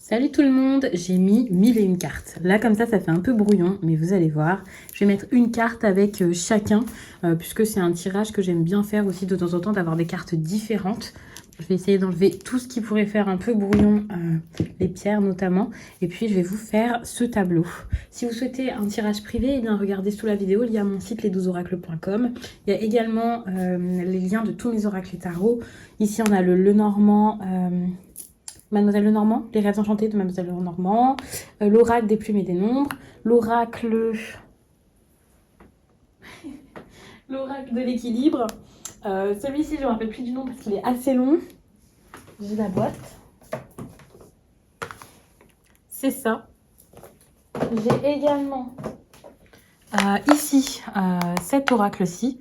Salut tout le monde, j'ai mis 1001 cartes. Là comme ça fait un peu brouillon, mais vous allez voir. Je vais mettre une carte avec chacun, puisque c'est un tirage que j'aime bien faire aussi de temps en temps, d'avoir des cartes différentes. Je vais essayer d'enlever tout ce qui pourrait faire un peu brouillon, les pierres notamment. Et puis je vais vous faire ce tableau. Si vous souhaitez un tirage privé, eh bien regardez sous la vidéo, il y a mon site les12oracles.com. Il y a également les liens de tous mes oracles et tarots. Ici on a le Lenormand... Mademoiselle Lenormand, les rêves enchantés de Mademoiselle Lenormand, l'oracle des plumes et des nombres, l'oracle de l'équilibre. Celui-ci, je ne me rappelle plus du nom parce qu'il est assez long. J'ai la boîte. C'est ça. J'ai également ici cet oracle-ci,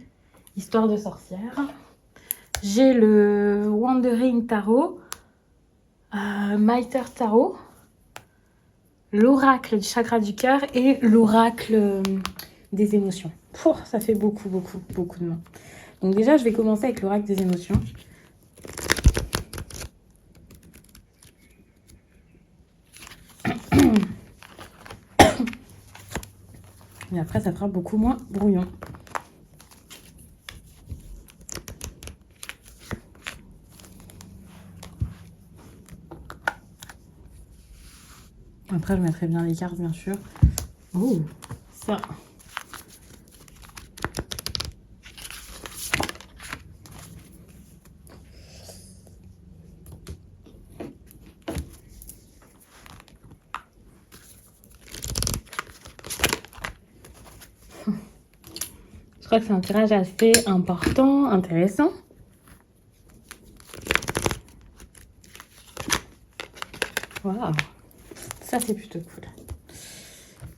histoire de sorcière. J'ai le Wandering Tarot. Maiter Tarot, l'oracle du chakra du cœur et l'oracle des émotions. Ça fait beaucoup de mains. Donc déjà, je vais commencer avec l'oracle des émotions. Et après, ça fera beaucoup moins brouillon. Après, je mettrai bien les cartes, bien sûr. Oh, ça. Je crois que c'est un tirage assez important, intéressant. Waouh, ça c'est plutôt cool.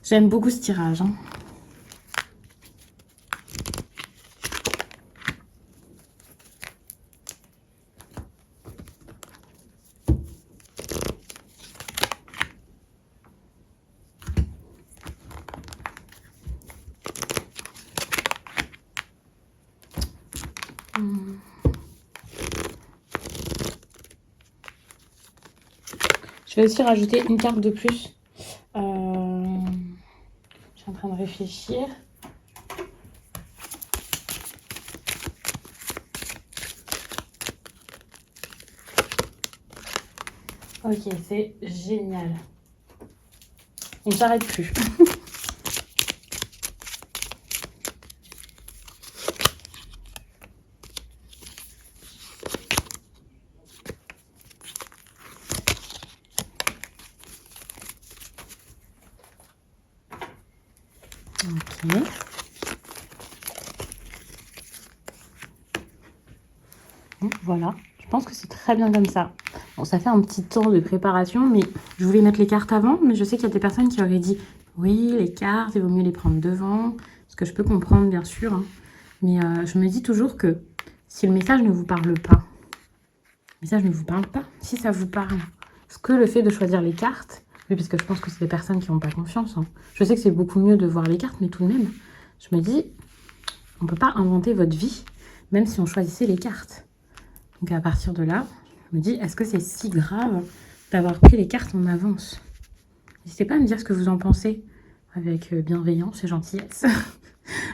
J'aime beaucoup ce tirage. Je vais aussi rajouter une carte de plus. Je suis en train de réfléchir. Ok, c'est génial. On ne s'arrête plus. Ok. Bon, voilà, je pense que c'est très bien comme ça. Bon, ça fait un petit temps de préparation, mais je voulais mettre les cartes avant, mais je sais qu'il y a des personnes qui auraient dit « Oui, les cartes, il vaut mieux les prendre devant », ce que je peux comprendre, bien sûr. Hein. Mais je me dis toujours que si le message ne vous parle pas, si ça vous parle, est-ce que le fait de choisir les cartes, oui, parce que je pense que c'est des personnes qui n'ont pas confiance. Hein. Je sais que c'est beaucoup mieux de voir les cartes, mais tout de même, je me dis, on ne peut pas inventer votre vie, même si on choisissait les cartes. Donc à partir de là, je me dis, est-ce que c'est si grave d'avoir pris les cartes en avance? N'hésitez pas à me dire ce que vous en pensez, avec bienveillance et gentillesse,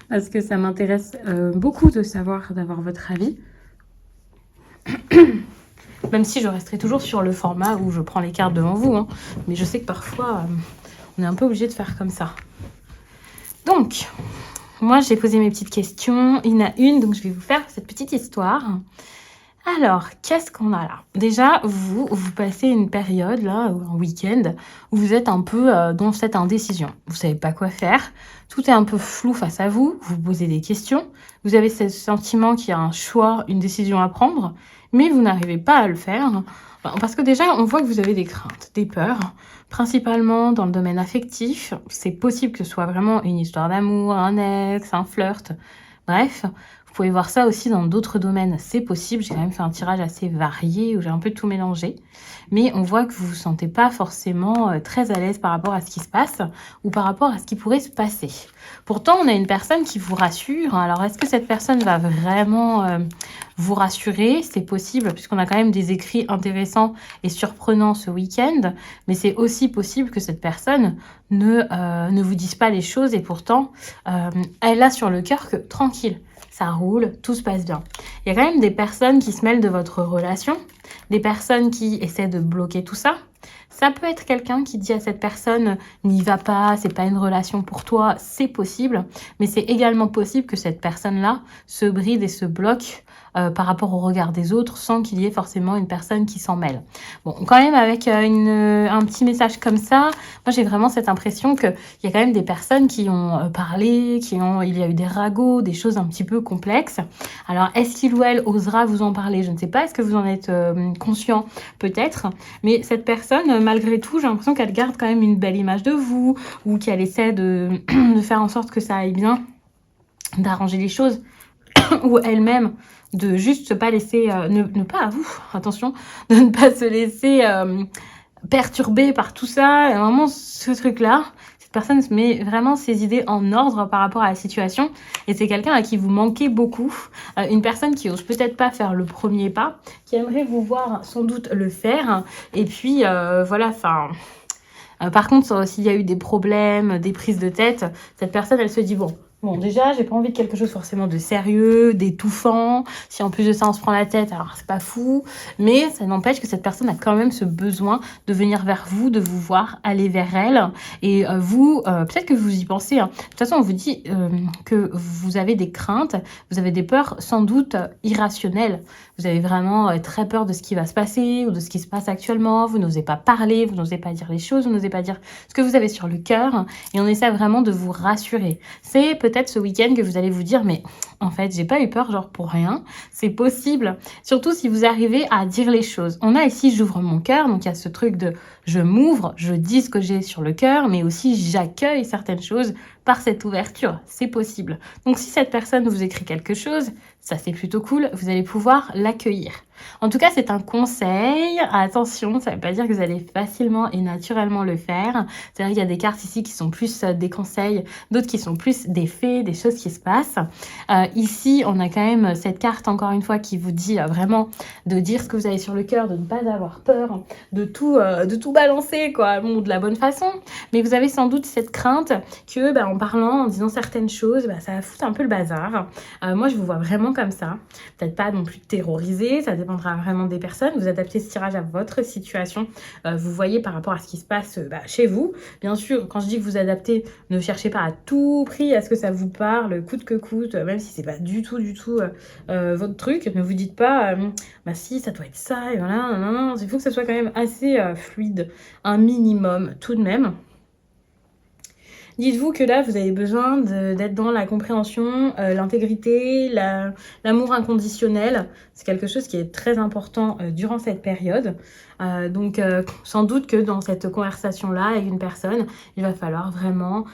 parce que ça m'intéresse beaucoup de savoir, d'avoir votre avis. Même si je resterai toujours sur le format où je prends les cartes devant vous. Hein. Mais je sais que parfois, on est un peu obligé de faire comme ça. Donc, moi, j'ai posé mes petites questions. Il y en a une, donc je vais vous faire cette petite histoire. Alors, qu'est-ce qu'on a là? Déjà, vous passez une période, là, un week-end, où vous êtes un peu dans cette indécision. Vous savez pas quoi faire. Tout est un peu flou face à vous. Vous posez des questions. Vous avez ce sentiment qu'il y a un choix, une décision à prendre, mais vous n'arrivez pas à le faire. Parce que déjà, on voit que vous avez des craintes, des peurs, principalement dans le domaine affectif. C'est possible que ce soit vraiment une histoire d'amour, un ex, un flirt, bref. Vous pouvez voir ça aussi dans d'autres domaines, c'est possible. J'ai quand même fait un tirage assez varié où j'ai un peu tout mélangé. Mais on voit que vous ne vous sentez pas forcément très à l'aise par rapport à ce qui se passe ou par rapport à ce qui pourrait se passer. Pourtant, on a une personne qui vous rassure. Alors, est-ce que cette personne va vraiment vous rassurer, c'est possible puisqu'on a quand même des écrits intéressants et surprenants ce week-end, mais c'est aussi possible que cette personne ne vous dise pas les choses et pourtant elle a sur le cœur que tranquille, ça roule, tout se passe bien. Il y a quand même des personnes qui se mêlent de votre relation, des personnes qui essaient de bloquer tout ça. Ça peut être quelqu'un qui dit à cette personne « n'y va pas, c'est pas une relation pour toi », c'est possible. Mais c'est également possible que cette personne-là se bride et se bloque par rapport au regard des autres sans qu'il y ait forcément une personne qui s'en mêle. Bon, quand même avec un petit message comme ça, moi j'ai vraiment cette impression qu'il y a quand même des personnes qui ont parlé, il y a eu des ragots, des choses un petit peu complexes. Alors est-ce qu'il ou elle osera vous en parler? Je ne sais pas, est-ce que vous en êtes conscient? Peut-être, mais cette personne, malgré tout, j'ai l'impression qu'elle garde quand même une belle image de vous ou qu'elle essaie de faire en sorte que ça aille bien, d'arranger les choses ou elle-même de juste se pas laisser, ne pas à vous, attention, de ne pas se laisser perturber par tout ça, et vraiment ce truc-là, cette personne se met vraiment ses idées en ordre par rapport à la situation, et c'est quelqu'un à qui vous manquez beaucoup, une personne qui ose peut-être pas faire le premier pas, qui aimerait vous voir sans doute le faire, et puis voilà, enfin... par contre, s'il y a eu des problèmes, des prises de tête, cette personne, elle se dit, bon, déjà, j'ai pas envie de quelque chose forcément de sérieux, d'étouffant. Si en plus de ça, on se prend la tête, alors c'est pas fou. Mais ça n'empêche que cette personne a quand même ce besoin de venir vers vous, de vous voir, aller vers elle. Et vous, peut-être que vous y pensez. Hein. De toute façon, on vous dit que vous avez des craintes, vous avez des peurs sans doute irrationnelles. Vous avez vraiment très peur de ce qui va se passer ou de ce qui se passe actuellement. Vous n'osez pas parler, vous n'osez pas dire les choses, vous n'osez pas dire ce que vous avez sur le cœur. Et on essaie vraiment de vous rassurer. C'est peut-être ce week-end que vous allez vous dire, mais en fait, j'ai pas eu peur, genre pour rien. C'est possible. Surtout si vous arrivez à dire les choses. On a ici, j'ouvre mon cœur. Donc, il y a ce truc de je m'ouvre, je dis ce que j'ai sur le cœur, mais aussi j'accueille certaines choses par cette ouverture. C'est possible. Donc, si cette personne vous écrit quelque chose, ça c'est plutôt cool, vous allez pouvoir l'accueillir. En tout cas, c'est un conseil. Attention, ça ne veut pas dire que vous allez facilement et naturellement le faire. C'est-à-dire qu'il y a des cartes ici qui sont plus des conseils, d'autres qui sont plus des faits, des choses qui se passent. Ici, on a quand même cette carte, encore une fois, qui vous dit vraiment de dire ce que vous avez sur le cœur, de ne pas avoir peur, de tout balancer, quoi, bon, de la bonne façon. Mais vous avez sans doute cette crainte que, en parlant, en disant certaines choses, ça va foutre un peu le bazar. Moi, je vous vois vraiment comme ça. Peut-être pas non plus terrorisé, ça dépendra vraiment des personnes. Vous adaptez ce tirage à votre situation. Vous voyez par rapport à ce qui se passe chez vous. Bien sûr, quand je dis que vous adaptez, ne cherchez pas à tout prix à ce que ça vous parle, coûte que coûte, même si c'est pas du tout votre truc. Ne vous dites pas, si, ça doit être ça, et voilà, non. Il faut que ça soit quand même assez fluide, un minimum tout de même. Dites-vous que là, vous avez besoin d'être dans la compréhension, l'intégrité, l'amour inconditionnel. C'est quelque chose qui est très important durant cette période. Donc, sans doute que dans cette conversation-là avec une personne, il va falloir vraiment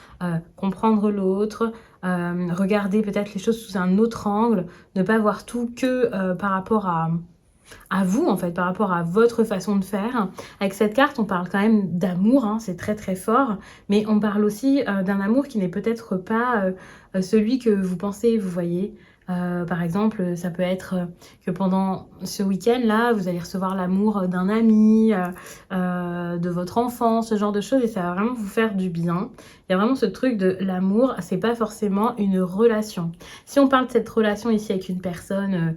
comprendre l'autre, regarder peut-être les choses sous un autre angle, ne pas voir tout que par rapport à vous, en fait, par rapport à votre façon de faire. Avec cette carte, on parle quand même d'amour, hein, c'est très très fort, mais on parle aussi d'un amour qui n'est peut-être pas celui que vous pensez, vous voyez. Par exemple, ça peut être que pendant ce week-end-là, vous allez recevoir l'amour d'un ami, de votre enfant, ce genre de choses, et ça va vraiment vous faire du bien. Il y a vraiment ce truc de l'amour, c'est pas forcément une relation. Si on parle de cette relation ici avec une personne,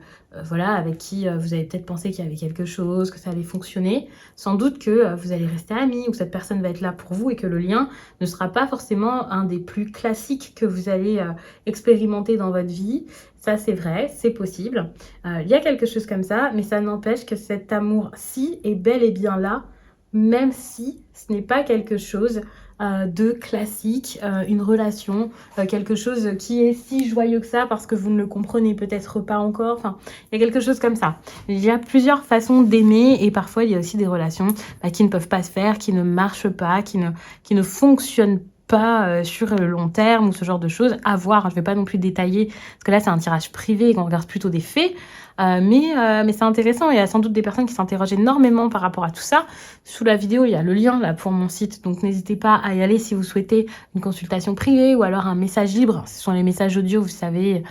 avec qui vous avez peut-être pensé qu'il y avait quelque chose, que ça allait fonctionner, sans doute que vous allez rester amis, ou que cette personne va être là pour vous, et que le lien ne sera pas forcément un des plus classiques que vous allez expérimenter dans votre vie. Ça, c'est vrai, c'est possible. Il y a quelque chose comme ça, mais ça n'empêche que cet amour-ci est bel et bien là, même si ce n'est pas quelque chose de classique, une relation, quelque chose qui est si joyeux que ça parce que vous ne le comprenez peut-être pas encore. Enfin, il y a quelque chose comme ça. Il y a plusieurs façons d'aimer et parfois il y a aussi des relations qui ne peuvent pas se faire, qui ne marchent pas, qui ne fonctionnent pas sur le long terme ou ce genre de choses. À voir, je ne vais pas non plus détailler parce que là c'est un tirage privé et qu'on regarde plutôt des faits. Mais c'est intéressant. Il y a sans doute des personnes qui s'interrogent énormément par rapport à tout ça. Sous la vidéo, il y a le lien là pour mon site, donc n'hésitez pas à y aller si vous souhaitez une consultation privée ou alors un message libre. Ce sont les messages audio, vous savez,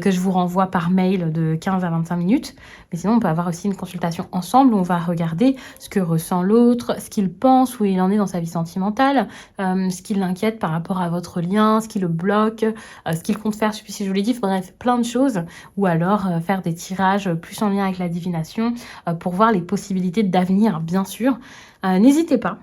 que je vous renvoie par mail de 15 à 25 minutes. Mais sinon, on peut avoir aussi une consultation ensemble où on va regarder ce que ressent l'autre, ce qu'il pense, où il en est dans sa vie sentimentale, ce qui l'inquiète par rapport à votre lien, ce qui le bloque, ce qu'il compte faire, je ne sais plus si je vous l'ai dit, bref, plein de choses. Ou alors faire des tirages plus en lien avec la divination pour voir les possibilités d'avenir, bien sûr. N'hésitez pas,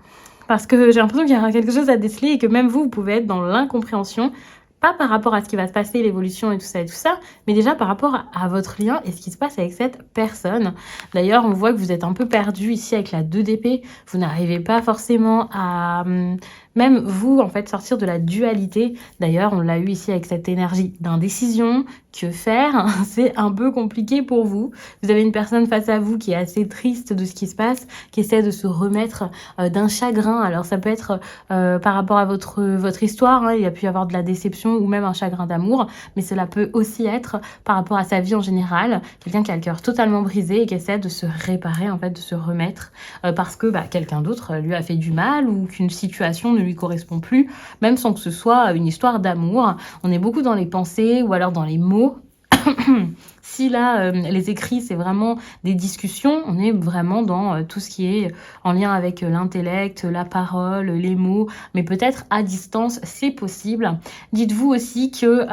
parce que j'ai l'impression qu'il y a quelque chose à déceler et que même vous pouvez être dans l'incompréhension, pas par rapport à ce qui va se passer, l'évolution et tout ça, mais déjà par rapport à votre lien et ce qui se passe avec cette personne. D'ailleurs, on voit que vous êtes un peu perdu ici avec la 2 d'épée. Vous n'arrivez pas forcément à, même vous, en fait, sortir de la dualité. D'ailleurs, on l'a eu ici avec cette énergie d'indécision. Que faire? C'est un peu compliqué pour vous. Vous avez une personne face à vous qui est assez triste de ce qui se passe, qui essaie de se remettre d'un chagrin. Alors, ça peut être par rapport à votre histoire, hein, il y a pu y avoir de la déception ou même un chagrin d'amour, mais cela peut aussi être par rapport à sa vie en général, quelqu'un qui a le cœur totalement brisé et qui essaie de se réparer, en fait, de se remettre, parce que quelqu'un d'autre lui a fait du mal ou qu'une situation ne lui correspond plus, même sans que ce soit une histoire d'amour. On est beaucoup dans les pensées ou alors dans les mots. Si là, les écrits, c'est vraiment des discussions, on est vraiment dans tout ce qui est en lien avec l'intellect, la parole, les mots, mais peut-être à distance, c'est possible. Dites-vous aussi que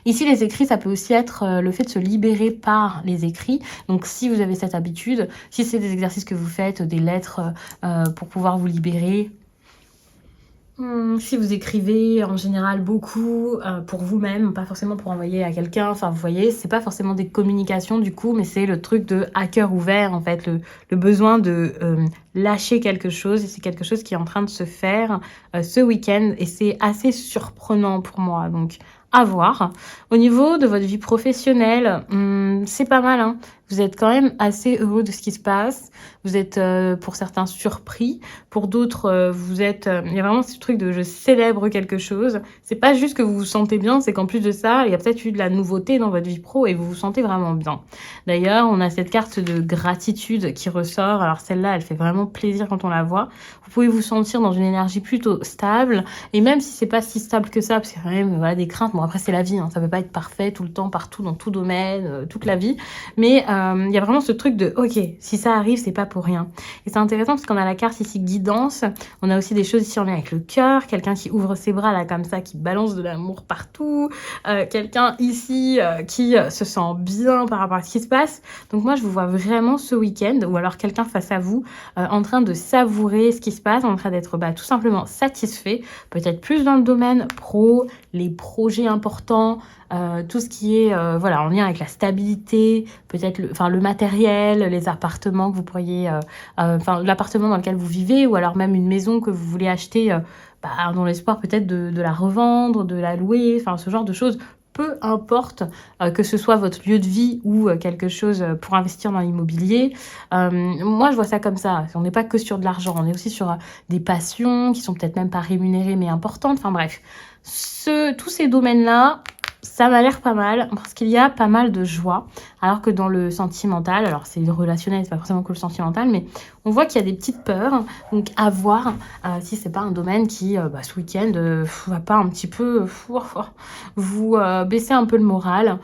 ici, les écrits, ça peut aussi être le fait de se libérer par les écrits. Donc, si vous avez cette habitude, si c'est des exercices que vous faites, des lettres pour pouvoir vous libérer, si vous écrivez en général beaucoup pour vous-même, pas forcément pour envoyer à quelqu'un, enfin vous voyez, c'est pas forcément des communications du coup, mais c'est le truc de à cœur ouvert en fait, le besoin de lâcher quelque chose, et c'est quelque chose qui est en train de se faire ce week-end, et c'est assez surprenant pour moi, donc à voir. Au niveau de votre vie professionnelle, c'est pas mal, hein. Vous êtes quand même assez heureux de ce qui se passe. Vous êtes pour certains surpris, pour d'autres vous êtes. Il y a vraiment ce truc de je célèbre quelque chose. C'est pas juste que vous vous sentez bien, c'est qu'en plus de ça, il y a peut-être eu de la nouveauté dans votre vie pro et vous vous sentez vraiment bien. D'ailleurs, on a cette carte de gratitude qui ressort. Alors celle-là, elle fait vraiment plaisir quand on la voit. Vous pouvez vous sentir dans une énergie plutôt stable, et même si c'est pas si stable que ça, parce qu'il y a quand même voilà, des craintes. Bon après c'est la vie, hein, ça peut pas être parfait tout le temps, partout, dans tout domaine, toute la vie, mais il y a vraiment ce truc de ok, si ça arrive, c'est pas pour rien. Et c'est intéressant parce qu'on a la carte ici guidance, on a aussi des choses ici en lien avec le cœur, quelqu'un qui ouvre ses bras là comme ça, qui balance de l'amour partout, quelqu'un ici qui se sent bien par rapport à ce qui se passe. Donc moi je vous vois vraiment ce week-end, ou alors quelqu'un face à vous en train de savourer ce qui se passe, en train d'être tout simplement satisfait, peut-être plus dans le domaine pro, les projets importants, tout ce qui est voilà, en lien avec la stabilité, peut-être le matériel, les appartements que vous pourriez, l'appartement dans lequel vous vivez, ou alors même une maison que vous voulez acheter dans l'espoir peut-être de la revendre, de la louer, enfin ce genre de choses. Peu importe que ce soit votre lieu de vie ou quelque chose pour investir dans l'immobilier. Moi, je vois ça comme ça. On n'est pas que sur de l'argent, on est aussi sur des passions qui sont peut-être même pas rémunérées mais importantes. Enfin bref, tous ces domaines-là, ça m'a l'air pas mal parce qu'il y a pas mal de joie. Alors que dans le sentimental, alors c'est le relationnel, c'est pas forcément que le sentimental, mais on voit qu'il y a des petites peurs. Donc à voir si c'est pas un domaine qui, ce week-end, va pas un petit peu vous baisser un peu le moral.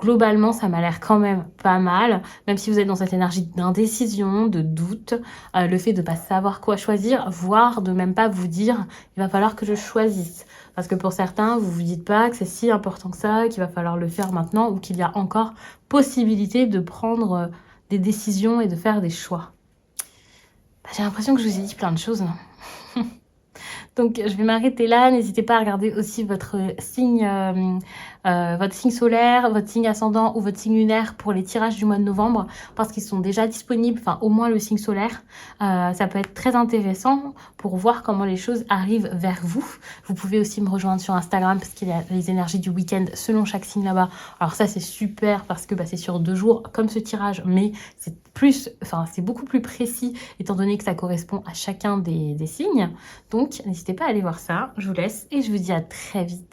Globalement, ça m'a l'air quand même pas mal, même si vous êtes dans cette énergie d'indécision, de doute, le fait de pas savoir quoi choisir, voire de même pas vous dire il va falloir que je choisisse. Parce que pour certains, vous vous dites pas que c'est si important que ça, qu'il va falloir le faire maintenant, ou qu'il y a encore possibilité de prendre des décisions et de faire des choix. J'ai l'impression que je vous ai dit plein de choses. Donc, je vais m'arrêter là. N'hésitez pas à regarder aussi votre signe solaire, votre signe ascendant ou votre signe lunaire pour les tirages du mois de novembre, parce qu'ils sont déjà disponibles, enfin au moins le signe solaire. Ça peut être très intéressant pour voir comment les choses arrivent vers vous. Vous pouvez aussi me rejoindre sur Instagram parce qu'il y a les énergies du week-end selon chaque signe là-bas. Alors ça, c'est super parce que c'est sur 2 jours comme ce tirage, mais c'est beaucoup plus précis étant donné que ça correspond à chacun des signes. Donc, n'hésitez pas à aller voir ça. Je vous laisse et je vous dis à très vite.